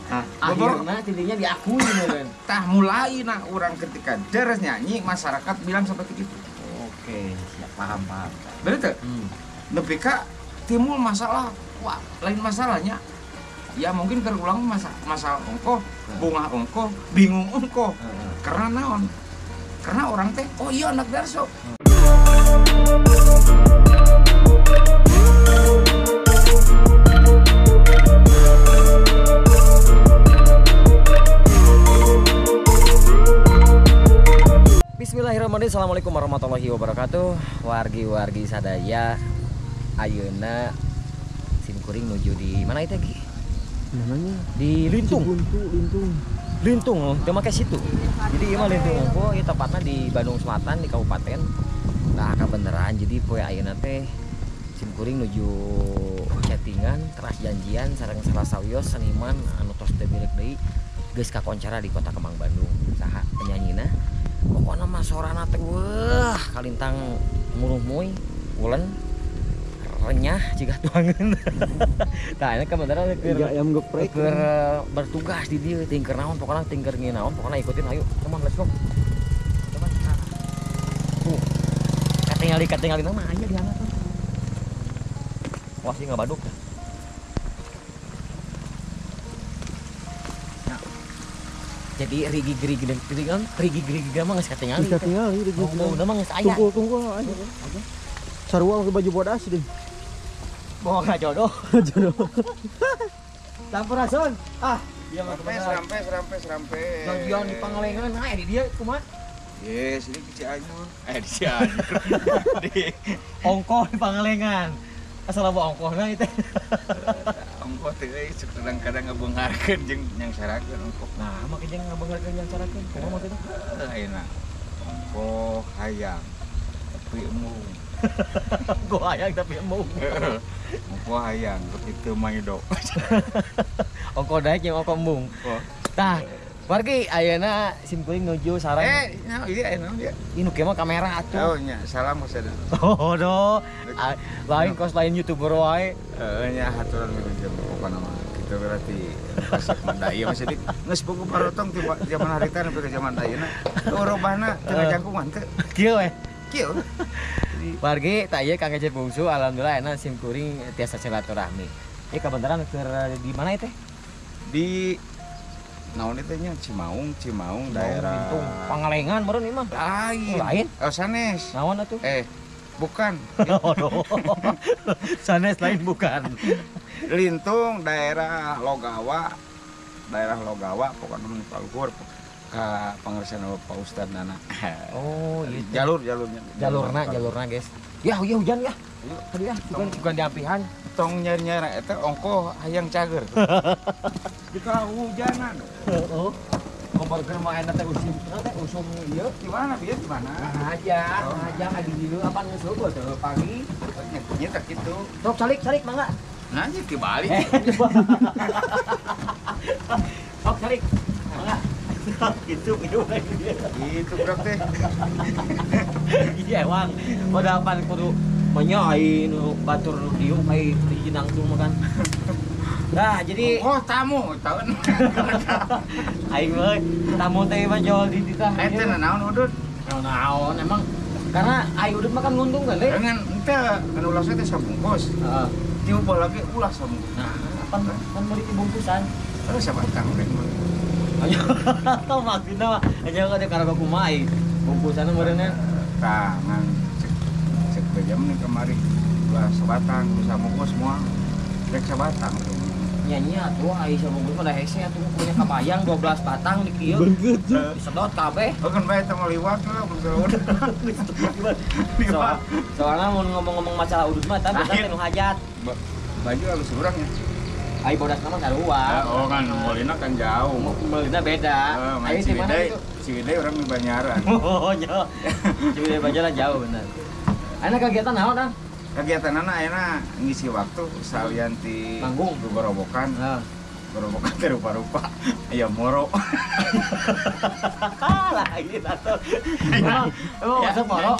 Nah, akhirnya tidinya diakui kan. Tah mulai orang ketika deres nyanyi masyarakat bilang seperti itu. Oke, siap paham. Bener tuh? Nepi ka timbul masalah, wah lain masalahnya. Ya mungkin terulang masalah ongkoh, bunga ongkoh, bingung ongkoh. Karena naon? Karena orang teh, oh iya anak Darso. Bismillahirrahmanirrahim. Assalamualaikum warahmatullahi wabarakatuh. Wargi sadaya ayeuna simkuring nuju di mana itu Gi? Namanya Di Lintung. Lintung, teu make situ. Jadi ieu mah Lintung Ongko, ieu tepatna di Bandung Selatan di kabupaten. Nah, kabeneran jadi poe ayeuna teh simkuring nuju chattingan, keras janjian sareng salah sawios seniman anu tos teu bilek deui geus kakoncara di Kota Kembang Bandung. Saha penyanyina? Pokoknya mah sorana teh wah kalintang muruh-muy ulen renyah jika tuangeun. Tah ini kebenaran ayam geprek keur bertugas di dieu tingker naon pokoknya tingker nginaon pokoknya ikutin ayo come on let's go. Coba tuh katingali mah aya di sana tuh. Wah sih ngabaduk. Jadi rigi-rigi mah geus katingali. Bisa tingali rigi. Oh, udah mah geus aya. Tunggu aja. Sarua ke baju bodas deh. Bawa ka jodoh. Jodoh. Sampurasun. Ah, Dia mah serampe. Janjian di Pangalengan nah di dia kumaha? Yes, ini di Cianjur. Di Cianjur. Di Ongkoh di Pangalengan. Asal bawa ongkohna itu. ongkoh teh kadang-kadang ngebeungarkeun jeung yang sarakeun ongkoh. Nah, make jeung ngabeungarkeun yang sarakeun. Kumaha maksudna? Ayeuna ongkoh hayang tapi embung. Ongkoh hayang tapi embung. Ongkoh hayang kitu maido. Ongkoh daek jeung ongkoh embung. Tah, wargi ayeuna simkuring nuju sareng. Iya enak dia. Inu kieu mah kamera atuh. Oh nya, salam maksudna. Oh, do. Lain kos lain YouTuber wae. Nya haturan jeung pokona mah. Kitu berarti kasep mandai masih di geus buku parotong ti zaman harita nepi ka zaman ayeuna. Robahna teu ngajangkungan teu. Kieu we. Kieu. Wargi tak ieu Kang Ece Bungsu alhamdulillah enak simkuring tiasa silaturahmi. Ieu kabeneran keur di mana teh? Di naon itu nya Cimaung daerah Lintung Pangalengan meureun ieu mah. Lain. Sanes. Naon atuh? Bukan. Sanes lain bukan. Lintung daerah Logawa pokoknya mun Paluhur ka pangarsan Pak Ustad Nana. Oh, iya. Jalurna guys. Ya hujan ya. Tadi ya bukan diampihan. Tong nyari-nyari eta ongkoh hayang cager. Di hujanan. Oh. Komporkeun mah eta teh usum ieu Gimana bieu gimana? aja adi dieu apa geus heubeul teh pagi. Nya tak kitu. Sok salik mangga. Nah, nya dibalik. Sok salik. Mangga. Gitu lagi dia. Itu brak teh. Iya Wang, pada apa kudu menyai nu batur nu dieu kai di nangtung makan. Nah, jadi Tamu tahun. aing mah tamu teh mah jual di titah. Eta naon udud? Naon emang karena aing udut makan nguntung kan le. Dengan ente kan ulasnya teh sabungkus. Heeh. Tiba lagi ulas sabungkus. Nah, kan beli bungkusan. Terus siapa tahu deh. Ayo, maksudnya mah hanya ada karago kumaha aing. Bungkusanna meureunna Tangan cek bejam nih kemari ulah sebatang bisa bungkus semua rek sebatang tuh. nyanyi atuh aing sabungkus mah da hese atuh punya kabayang 12 batang di kieu. Disedot kabeh. Oh kan bae teh liwat lah betul. Soalnya mau ngomong-ngomong masalah udut mah tapi kita nu hajat. Baju halus urang ya. Ai bodas nama sarua. Oh kan Molina kan jauh. Molina beda. Ayo di mana itu? Ciwidey orang di Banyaran. Oh, jauh. Ciwidey Banyaran jauh bener. Ana kegiatan naon, Dang? Kegiatan anak enak ngisi waktu salian di manggung gorobokan. Gorobokan teh rupa-rupa aya moro. Lah ini tato. Emang masuk moro?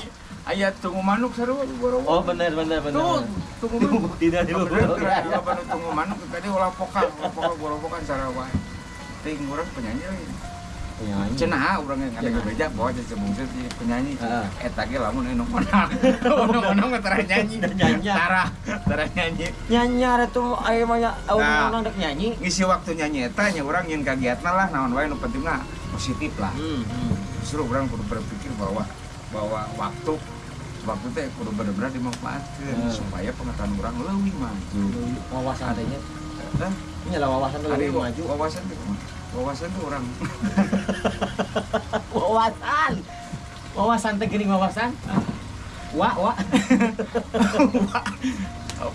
Aya tunggu manuk sarua boro. Oh bener. Tuh, tunggu manuk. Tidak di Tunggu manuk tadi olah pokal boro-pokan sarua wae. Ting urang penyanyi lagi. Penyanyi. Cenah urang yang ada beja bawa jadi bungsu di penyanyi. Heeh. Eta ge lamun anu menang. Menang tara nyanyi. Tara nyanyi. Nyanyi ada tuh aya mah Nah. orang dek nyanyi. Ngisi waktu nyanyi eta nya urang nyeun kagiatna lah naon wae nu penting mah positif lah. Justru urang kudu berpikir bahwa waktu teh kudu bener-bener dimanfaatkeun supaya pengetahuan urang leuwih maju. Wawasan teh nya. Hah? Nya lah wawasan teh leuwih maju. Wawasan tuh orang. Wawasan teh geuning wawasan. Wa.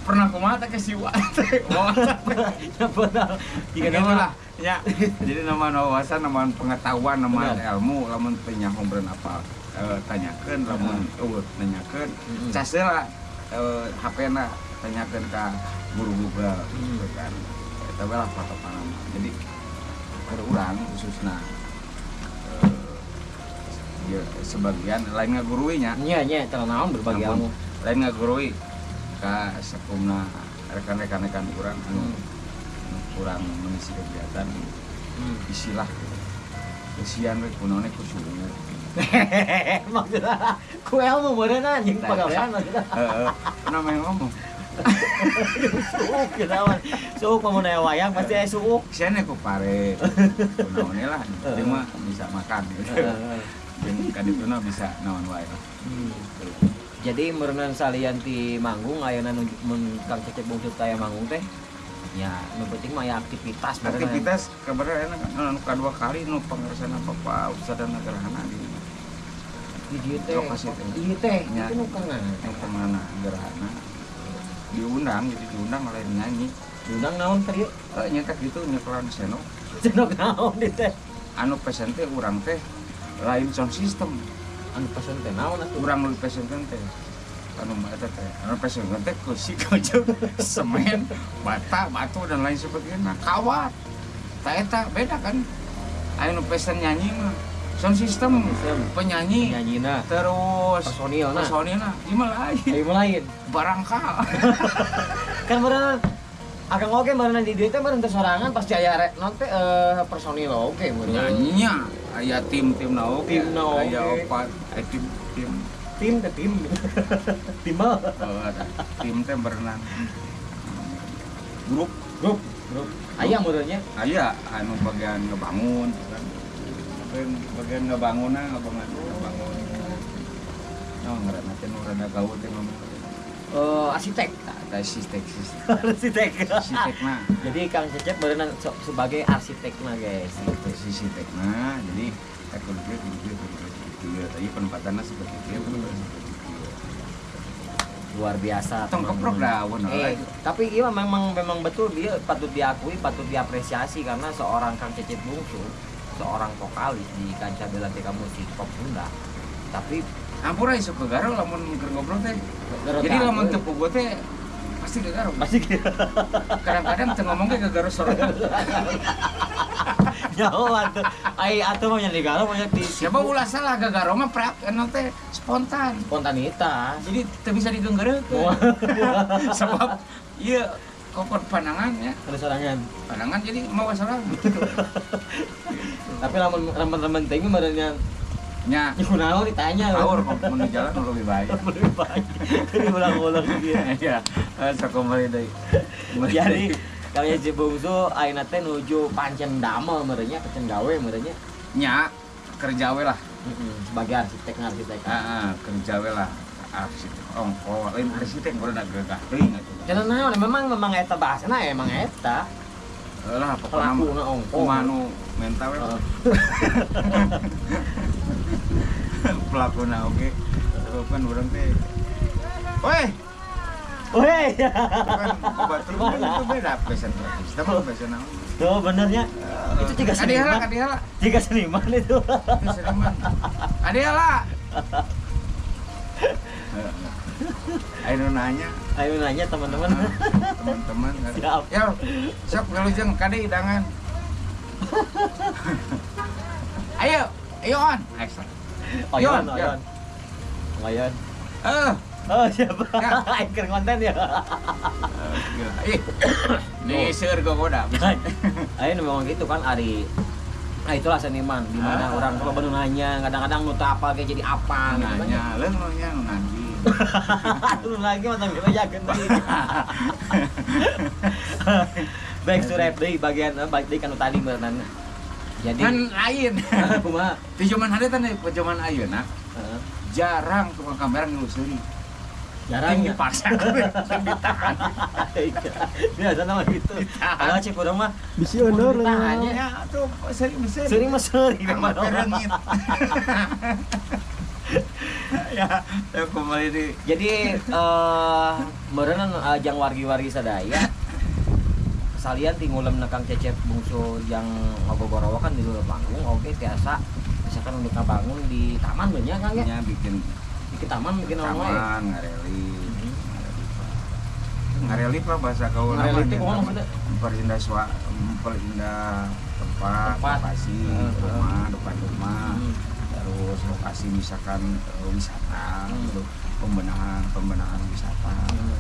Pernah kumaha teh si wa teh. Wawasan. Ya benar. Jika Gitu nama lah. Ya. Jadi nama wawasan, nama pengetahuan, nama ilmu, lamun teu nyaho beureun apal. Tanyakeun lamun nanyakeun. Cas lah HP-na tanyakeun ka guru Google gitu kan. Eta we lah patokan. Jadi urang khususna ya sebagian lain ngagurui nya. Nya teu naon berbagi ilmu. Lain ngagurui ka sakumna rekan-rekan urang anu kurang mengisi kegiatan isilah kesian we kunaon ku suhu. Maksudna ku ilmu meureun anjing pagawean maksudna. Heeh. Kunaon mah ngomong. Suuk kita mah. Suuk mun aya wayang pasti aya suuk. Sian ku pare. Kunaon lah dia mah bisa makan gitu. Jeung kadituna bisa naon wae. Jadi meureun salian ti manggung ayeuna mun Kang Cecep bungsu aya manggung teh ya nu penting mah ya aktivitas meureun. Aktivitas kabarnya enak anu kadua kali nu pangaresana Bapak Ustadz Nagarahana di dieu teh. lokasi teh. Ieu teh Nya. itu nu kana. Yang kemana Gerhana diundang jadi diundang oleh nyanyi Diundang naon teh ieu? nyata gitu nyekelan seno Cenok naon di teh? anu pesen teh urang teh lain sound system Anu pesen teh naon atuh? urang nu pesen teh anu eta teh anu pesen teh kursi kaca semen batu dan lain sebagainya kawat tah eta beda kan anu pesen nyanyi mah sound system penyanyi Nyanyina. terus Personilna. gimana lain Ayo lain. barangkal Kan meureun Akang oge meureun di dieu teh meureun teh sorangan pasti aya non teh personil oge meureun. nyanyinya aya tim-timna oge Timna oge. aya opat tim Tim teh tim. Tim mah. tim teh berenang grup Aya meureun nya. aya anu bagian ngebangun kan bagian ngebangun nah ngaranna teh nu rada gaul teh ngomong Arsitek. tah sistek Arsitekna. Jadi Kang Cecep meureun sebagai arsitekna guys. sistekna jadi ekologi tapi penempatannya seperti itu Luar biasa. tong keprok daun Tapi iya memang betul dia patut diakui, patut diapresiasi karena seorang Kang Cecep Bungsu, seorang vokalis di kancah bela teka musik pop Sunda. Tapi ampura isu ke garo lamun keur ngobrol teh. Garo Jadi takut. lamun teu puguh teh pasti ke garo. masih Kadang-kadang teu ngomong ke garo sorangan. jauh atuh. Atuh mah nya digalo mah di Siapa ulah salah ke garo mah prak anu teh spontan. spontanitas. Jadi teu bisa digenggeureukeun. Sebab ieu kokot panangan ya. Ada sorangan. Panangan jadi mau sorangan. Tapi lamun teh meureun nya Nya kunaon ditanya. power kok mun di jalan lebih baik. Lebih baik. Diulang-ulang gitu. Iya, sok kembali deui. Jadi Kang Cecep Bungsu ayeuna teh nuju pancen damel meureun nya pancen gawe meureun nya. Nya kerja we lah. Sebagai arsitek. Kerja we lah. Arsitek ongko lain arsitek baru nak gagah teuing atuh. Jangan naon memang eta bahasana emang eta. Lah pokona Pelakuna ongko. manu mental we. Pelakuna oge. Kan urang teh. Weh, Weh. kan obat turun itu beda pesen praktis. Tapi pesen naon? Tuh benernya. Itu tiga seniman. Kadihala. Tiga seniman itu. Itu seniman. Kadihala. Ayo nanya. Ayo nanya teman-teman. Teman-teman. Siap. Yo, sok ngelujeng kade hidangan. Ayo on. Ekstra. Oyon. Yon. Oyon. Oh, siapa? Ya. Anchor konten ya. Gila. Nih seur gogoda. Ayo memang gitu kan Ari. Nah itulah seniman di mana orang kalau bener nanya kadang-kadang nu teu apa kayak jadi apa gitu kan. Nanya leung nya nanti. Lu lagi mah tanggung yakeun deui. Baik surep deui bagian baik deui kanu tadi beunana. Jadi Kan lain. kumaha? Di zaman hareutan zaman ayeuna Heeh. jarang tukang kamera ngelusuri. Jarang Ting ya. dipaksa. Ting ditahan. Biasa nama gitu. Kalau cip urang mah Bisi honor Ditahan, nya. Ya tuh sering mah sering Sama memang. perengit. Ya, kembali di Jadi meureun ajang wargi-wargi sadaya salian tingulem nekang Cecep bungsu yang ngogogorowa kan di luar panggung oke tiasa misalkan untuk ngabangun di taman we nya Kang ya. nya bikin Bikin taman bikin orang lain. taman ngareli. Ngareli Pak bahasa gaul Ngareli namanya. itu kumaha maksudnya? Memperindah tempat, Tempat. lokasi, rumah, depan rumah. Terus lokasi misalkan wisata, gitu. pembenahan wisata.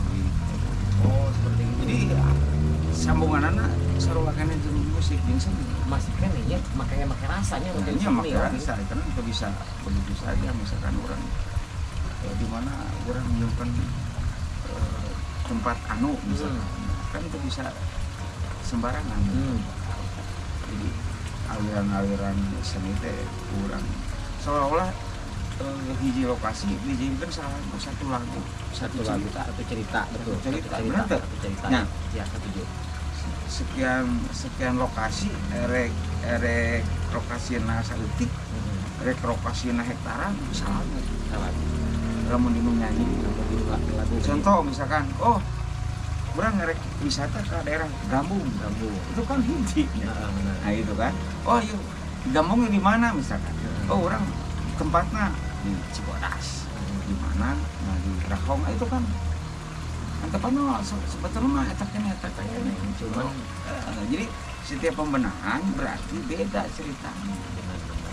Gitu. Oh, seperti itu. Jadi sambunganana sarua kana jeung musik jeung seni. masih kan ya makanya rasanya Nah, menjadi ini seni makanya orang. bisa karena itu bisa begitu saja misalkan orang di mana orang menemukan tempat anu misalkan kan itu bisa sembarangan. Jadi aliran-aliran seni teh kurang seolah-olah hiji lokasi dijadikan salah satu lagu Satu lagu, satu cerita, betul. Satu cerita, Satu benar tak? satu cerita. Nah. Ya, setuju. sekian lokasi erek lokasina saeutik erek lokasina hektaran bisa lagu Salah. lamun dinu nyanyi Lagu contoh misalkan orang ngerek wisata ke daerah Gambung itu kan hiji nah itu kan yuk Gambung di mana misalkan orang tempatnya di Cibodas di mana nah di Rahong itu kan antepana sebetulnya eta kene cuman jadi setiap pembenahan berarti beda ceritanya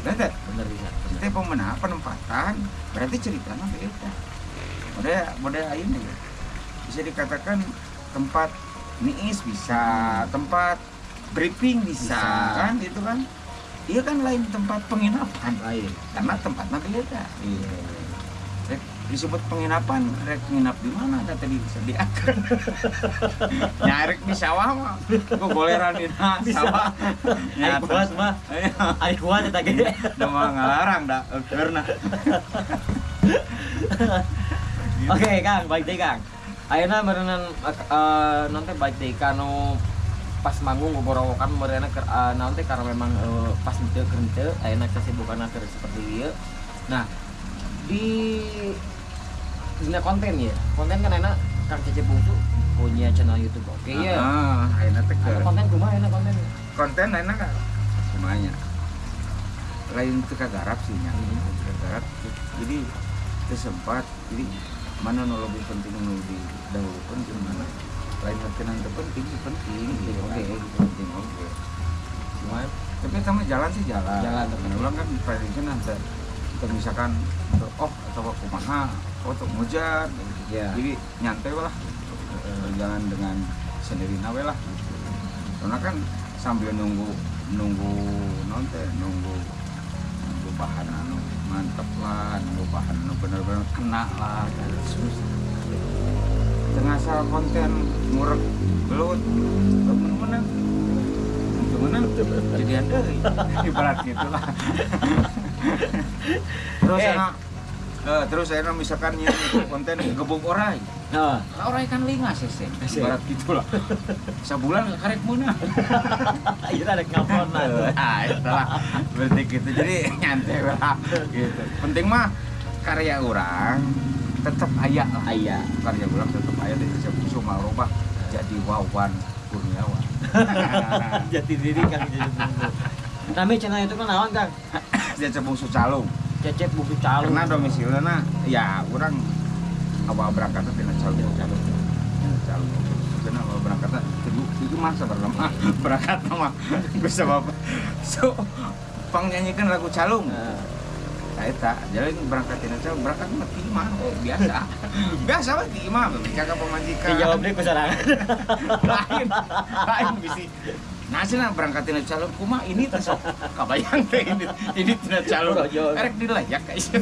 benar bener bisa. setiap pembenahan penempatan berarti ceritanya beda model ini bisa dikatakan tempat niis bisa tempat briefing bisa kan itu kan iya kan lain tempat penginapan Lain. karena tempatnya beda Iya. Rek disebut penginapan rek nginap di mana kata disediakan nyarek di sawah mah gua boleran di sawah Ai kuat mah. Ai kuat eta ge. mah ngalarang dah karena Oke, Kang, baik deh, Kang. Ayeuna meureun nanti baik deh kanu pas manggung gogorowokan meureunna naon teh karena memang pas henteu keur henteu ayeuna kesibukanna keur seperti ieu. Nah, di dina konten ya. Konten kan ayeuna Kang Cecep Bungsu punya channel YouTube. Oke ya. ayeuna teh Ada konten kumaha ayeuna konten? konten enak kan semuanya lain teu kagarap sih nya teu kagarap jadi teu sempat jadi mana nu lebih penting nu didahulukeun jeung mana lain makinan teu penting gitu Oke. penting oke Cuman tapi sama jalan sih jalan Jalan, karena ulang kan prediksi nanti atau misalkan atau kumaha atau ngujar gitu. ya. Jadi nyantai lah berjalan dengan sendiri nawe lah gitu. Karena kan sambil nunggu bahan anu mantep lah, nunggu bahan anu bener-bener kena lah terus tengah asal konten ngurek belut temen-temen jadian deui ibarat gitulah terus saya misalkan nya konten gebuk orai Nah, orai kan lingas sih ibarat gitulah sabulan karek meunah itu ada ngapon itulah berarti gitu jadi nyantai lah gitu penting mah karya orang tetap aya lah Aya. karya orang tetap aya dari cuma rubah jadi Wawan Kurniawan Jati diri Kang Cecep Bungsu. Namanya channel itu kan naon Kang? dia Bungsu Calung Cecep Bungsu Calung. karena domisilinya ya orang awal berangkatnya tina Calung karena awal berangkatnya itu masa berlama berangkat mah bisa bapak so pangnyanyikan lagu Calung Eta, jadi berangkatin aja, berangkat mah ti imah, biasa. Biasa we ti imah, jaga pemajikan. Dijawab deh kusarangan. Lain bisi. Nah, cenah berangkatin aja calon kumaha ini teh sok kabayang teh ini tina calon. Erek dilayak ka ieu.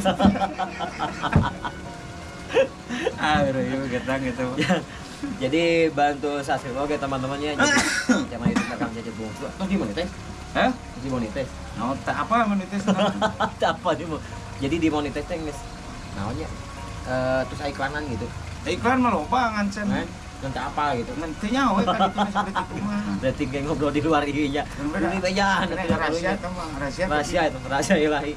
Ieu getang gitu. Jadi bantu subscribe oke teman-temannya. Jadi channel YouTube Kang Cecep Bungsu. Terus dimonetize? Hah? Dimonetize. Nah, apa monetis? Apa nih, jadi dimonetize teh geus naonnya? Terus iklanan gitu. Iklan mah loba ngancen. Nanti apa gitu. Nanti nyawa kan itu sampai di rumah. Berarti kayak ngobrol di luar ini ya. Ini beja nanti rahasia sama rahasia itu rahasia ilahi.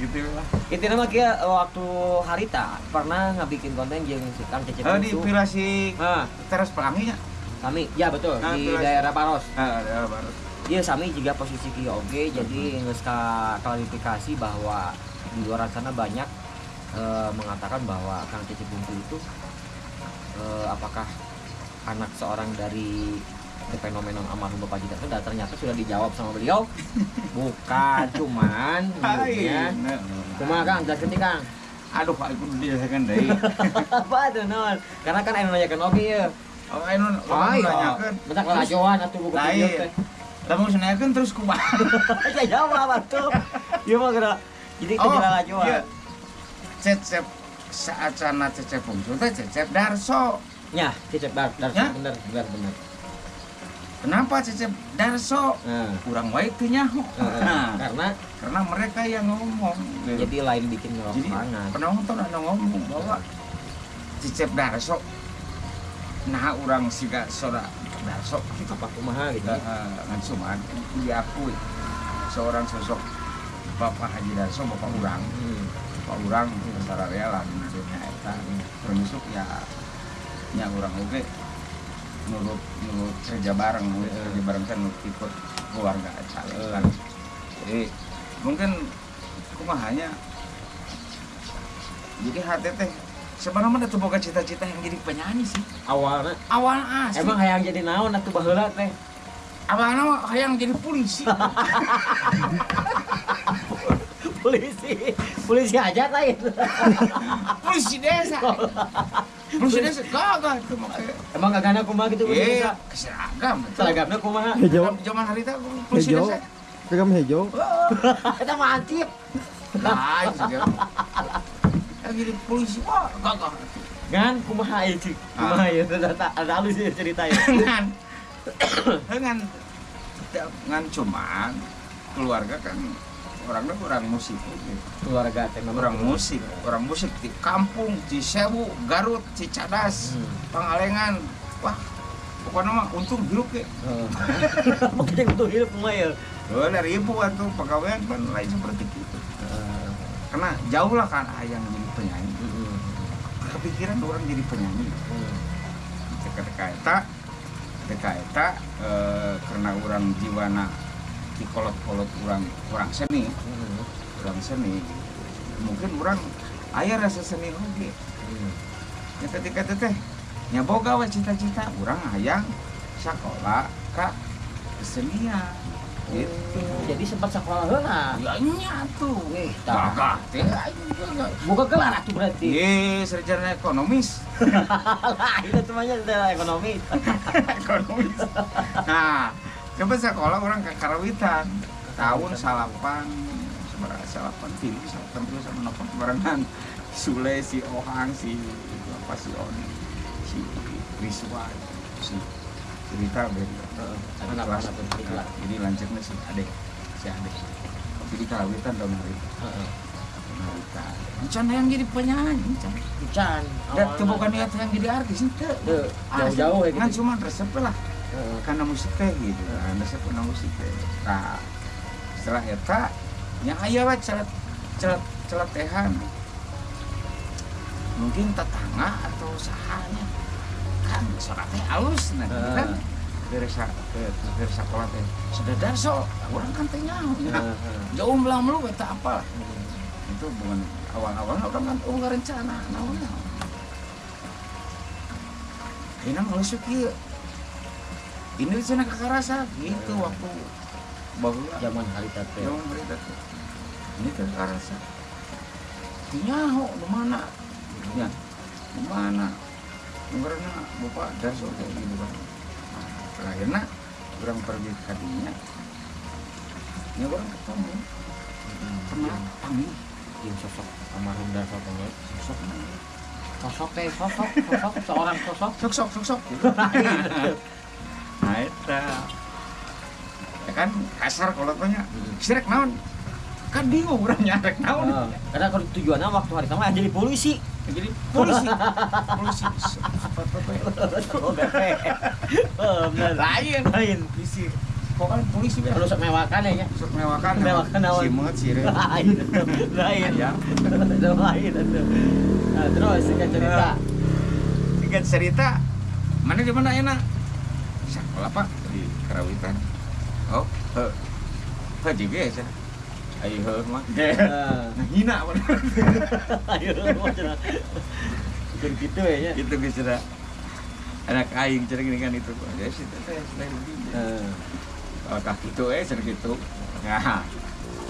Gitu lah. Itu nama kia waktu harita pernah ngabikin konten jeung si Kang Cecep Oh, di Pilasi. Teras Pelangi nya. Sami, ya betul, di Pilasi. daerah Paros. Daerah Paros. Iya, Sami juga posisi kieu oge, jadi geus klarifikasi bahwa di luar sana banyak mengatakan bahwa Kang Cecep Bungsu itu apakah anak seorang dari fenomenon almarhum Bapak Jita Sunda, ternyata sudah dijawab sama beliau bukan, cuman menurutnya cuma Kang, jelaskan Kang. Aduh, Pak, aku dijelaskan deh. Apa tuh non? Karena kan anu nanyakeun oge ya. Oh, anu nanyakeun. Bentak lalajoan atuh buku video teh. Lamun nanyakeun terus kumaha? Ya jawab atuh. Ieu mah geura jadi teh lalajoan. Cecep saacana Cecep Bungsu teh Cecep Darso. Ya, Cecep Darso bener. Kenapa Cecep Darso? Kurang wae teu nyaho. Karena mereka yang ngomong. Jadi lain bikin Jadi ngelokangan. penonton ada ngomong bahwa Cecep Darso nah urang siga soda Darso Gitu apa kumaha gitu. Ngan cuman diakui seorang sosok Bapak Haji Darso, Bapak urang. Bapak urang secara real di dunia eta termasuk ya nya urang oge nurut kerja bareng kan ikut keluarga acara kan. Jadi mungkin kumahanya jadi hati teh sebenarnya tuh boga cita-cita yang jadi penyanyi sih Awalnya asli. emang hayang jadi naon atuh baheula teh? Awalnya mah hayang jadi polisi. polisi aja lain. Polisi desa. Polisi desa gagah tuh makanya. Emang gagana kumaha gitu polisi desa? Seragam. Seragamna kumaha? Hejo. Zaman harita polisi Hejo. desa. Seragam hejo. Eta mah antip. Lain sih. Jadi polisi wah gagah. Ngan kumaha ieu cik? Kumaha ieu ada alus ieu cerita ya. Ngan cuman keluarga kan orangnya orang musik gitu. Keluarga teh orang musik di kampung Cisewu, Garut, Cicadas, Pangalengan. Wah, pokoknya mah untung hidup ya. Oke, untung hidup mah ya. Dari ibu atau pegawaian kan lain seperti itu. Karena jauh lah kan yang jadi penyanyi. Kepikiran orang jadi penyanyi. Teka eta karena orang jiwana di kolot-kolot orang seni. Orang seni. Mungkin orang aya rasa seni oge. Ya ketika teh nya boga we cita-cita urang hayang sakola ka kesenian. Gitu. Jadi sempat sekolah heula. Ya nya tuh. Tah. Gagah teh. Buka gelar atuh berarti. Sarjana ekonomis. Lah, itu semuanya sudah ekonomi. Ekonomis. Nah, coba sekolah orang ke Karawitan tahun salapan film sama nopon barengan Sule, si Ohang, si apa si Oni, si Wiswa, si cerita Anak-anak berkelas. Jadi lanjutnya si Ade. Jadi Karawitan tahun hari. Encan yang jadi penyanyi, Encan. Dan bukan niat yang jadi artis itu. Jauh-jauh ya Kan gitu. cuma resep lah. Karena musik teh gitu. Resep karena musik teh. Nah, setelah eta yang aya wae celetehan. Mungkin tetangga atau sahanya kan sorak teh alus nah kan. Beres sekolah teh. Sudah Darso, orang kan teh nyaho. Jauh melang-melang eta apa? Itu bukan awal-awalnya orang kan nggak rencana naonnya. Ini ngelusuk ieu. Ini cenah kakarasa gitu waktu bahwa Zaman harita teh. zaman berita tuh. ini teh karasa nyaho di mana ya di mana karena bapak Darso kayak gitu kan. Nah, terakhirnya orang pergi ke kadinya ya orang ketemu pernah kami Yang sosok almarhum Darso teh. sosok Sosok seorang sosok. sok nah itu ya kan kasar kalau tanya sirek naon kan bingung orang nyarek naon Karena kalau tujuannya waktu hari sama jadi polisi. jadi polisi lain polisi kok kan polisi Perlu sok mewakan ya. sok mewakan Mewakan naon? simet sirek Lain. ya Lain. Nah, terus singkat cerita. singkat cerita mana di mana enak sekolah pak di Karawitan oh juga ya sih ayo mah nah hina apa Ayo macam gitu ya. itu guys sudah anak aing cerita gini kan itu ya sih teh selain begini kaki itu cerita gitu nah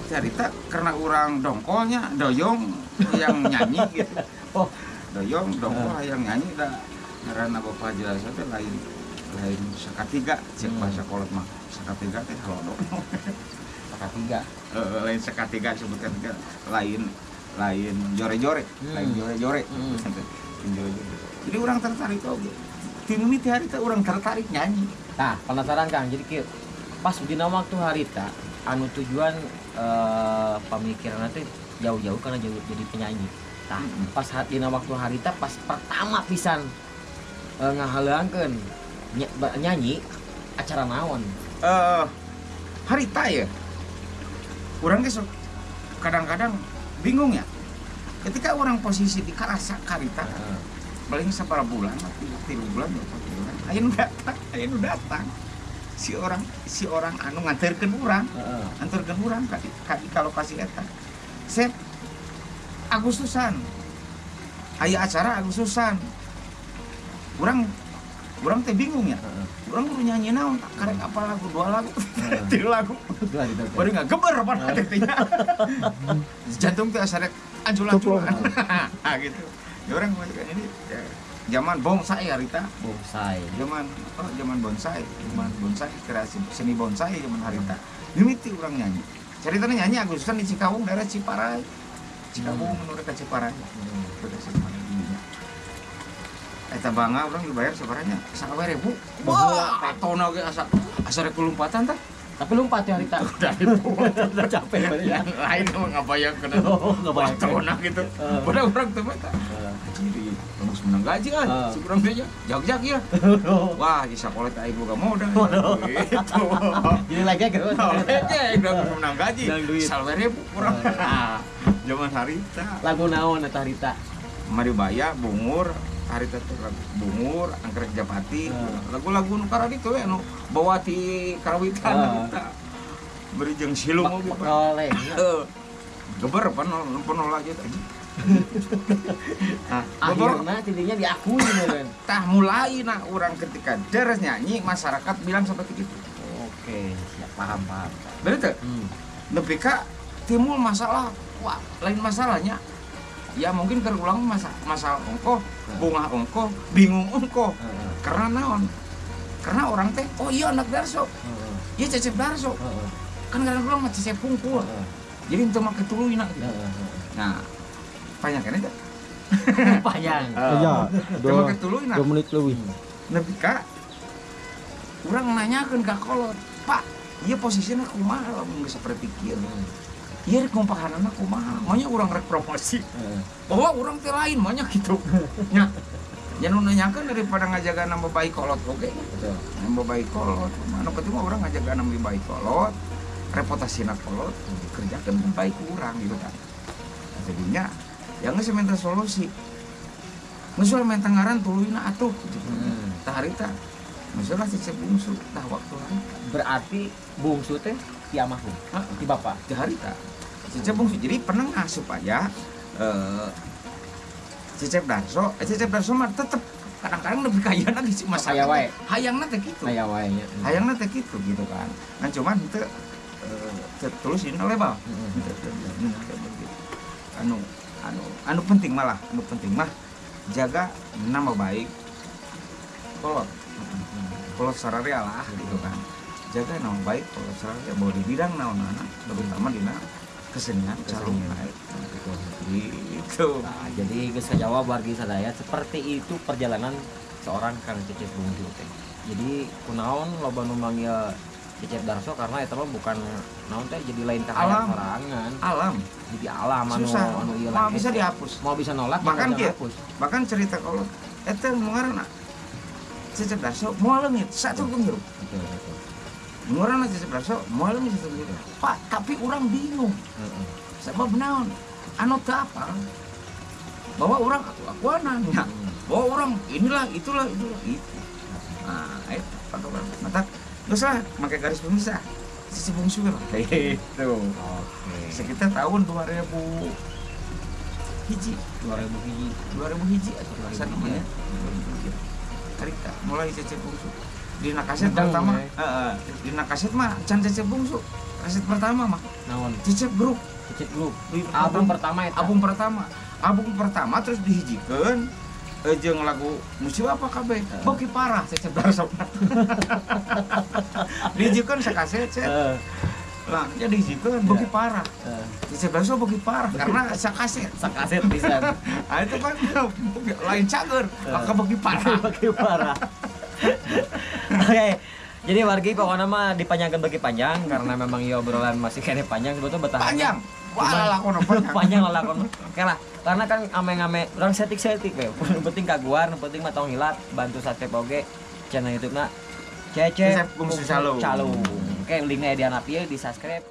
cerita karena orang dongkolnya doyong yang nyanyi gitu Oh, doyong dongkol yang nyanyi dah karena bapak jelas itu lain sekatiga cek bahasa kolot mah sekatiga teh halodok ketiga. lain sekatiga sebutkan tiga lain jore-jore lain jore-jore jadi orang tertarik oke timuni teh harita orang tertarik nyanyi Nah, penasaran Kang. Jadi kieu pas dina waktu harita anu tujuan pemikiran teh jauh-jauh karena jauh jadi penyanyi. Nah, pas dina waktu harita pas pertama pisan ngahaleungkeun nyanyi acara naon? harita ya orang geus kadang-kadang bingung ya ketika orang posisi di karasa karita paling seberapa bulan 3 bulan 4 bulan aya nu datang si orang anu nganterkeun urang kalau kasih eta Sep Agustusan aya acara Agustusan orang teh bingung ya orang kudu nyanyi naon karek apa lagu 2 lagu 3 lagu baru nggak geber pada hatinya jantung teh asarek anjulan-anjulan gitu ya orang ini ya, zaman bonsai harita zaman bonsai kreasi seni bonsai zaman harita mimiti orang nyanyi ceritanya nyanyi Agustusan di Cikawung daerah Ciparai Cikawung menurut ke Ciparai eta bangga orang dibayar sebaranya 1.000 wah tona ge asa rek lompatan tah Tapi lompat ya harita. Udah capek yang lain mah ngabayang kena ngabayang tona gitu padahal orang teh mah jadi bagus menang gaji kan si urang teh jag-jag ya wah di sakola teh aing boga modal gitu ini lagi gitu udah menang gaji 1.000 urang zaman harita lagu naon eta harita Mari Baya bungur harita teh bungur anggrek Japati lagu-lagu nu karang ditu we anu bawa ti Karawitan eta beri jeung silung oge geber penol aja tadi akhirnya tidinya diakui meureun tah mulai na urang ketika deres nyanyi masyarakat bilang seperti itu. Oke siap paham bener teh nepi ka timbul masalah wah lain masalahnya ya mungkin terulang masalah ongkoh bunga ongkoh bingung ongkoh karena naon karena orang teh oh iya anak Darso iya Cecep Darso kan kadang-kadang mah Cecep Pungkul jadi itu mah ketuluina gitu nah panjang kan itu panjang iya 2 menit lebih nepi ka urang nanyakeun ka kolot Pak ieu posisina kumaha lamun geus saperti kieu iya rek ngumpahanana kumaha manya urang rek promosi bahwa urang teh lain manya gitu nya jangan nanyakeun daripada ngajaga nama baik kolot oke nama baik kolot anu penting mah urang ngajaga nama baik kolot reputasina kolot kerjakeun baik urang gitu kan jadinya yang geus minta solusi musul minta ngaran tuluina atuh gitu tah harita musul lah Cecep bungsu tah waktu berarti bungsu teh ti almarhum ti bapak teh harita Cecep bungsu jadi penengah supaya Cecep Darso mah tetep kadang-kadang lebih kaya di masyarakat hayangna teh kitu aya wae nya hayangna teh kitu gitu kan cuman teu terus ini lebal. Anu penting mah jaga nama baik kolot sararea lah gitu kan. Jaga nama baik kolot sararea bahwa di bidang naon-naon terutama di kesenian calon baik gitu. Nah, jadi geus kajawab wargi sadaya seperti itu perjalanan seorang Kang Cecep Bungsu teh. Jadi kunaon loba nu manggil Cecep Darso karena eta mah bukan naon teh jadi lain kahayang sorangan. Alam. Jadi alam anu Susah. anu ieu Mau bisa dihapus. Mau bisa nolak Bahkan bisa kieu, hapus. bahkan cerita kolot eta ngaranna Cecep Darso moal leungit satu kunjung. Betul. Ngaranna Cecep Darso moal leungit satu kunjung. Pak, tapi orang bingung. Sebab naon? Anu teu apa? Bahwa orang aku-akuanan ya. Bahwa orang itulah itu. Nah, itu patokan. Mata geus lah make garis pemisah. Cecep Bungsu lah. Gitu. Oke. Sekitar tahun 2000 hiji 2000 hiji atau 2000 saat hiji, ya. Tarika mulai Cecep Bungsu. Di kaset Ngedeng, pertama, ya. di kaset mah can Cecep Bungsu. Kaset pertama mah naon? Cecep Group. Cecep Group. Di Album pertama eta. Album pertama terus dihijikeun jeung lagu musik apa kabeh. Boki parah Cecep Darso. Dihijikeun sakaset set. Lah jadi dihijikeun boki parah. Cecep Darso boki parah karena sakaset pisan. Ah itu kan lain cager, maka boki parah. Bagi parah. Oke. Jadi wargi pokoknya mah dipanjangkan bagi panjang karena memang ya obrolan masih kene panjang sebetulnya betah. Panjang. Wah, lakon panjang. Panjang lah lakon. Oke lah. Karena kan ame-ame orang setik-setik we. Yang penting kaguar, yang penting mah tong hilat, bantu subscribe oge channel YouTube-na Cecep Bungsu Calung. Oke, linknya di anak ieu di subscribe.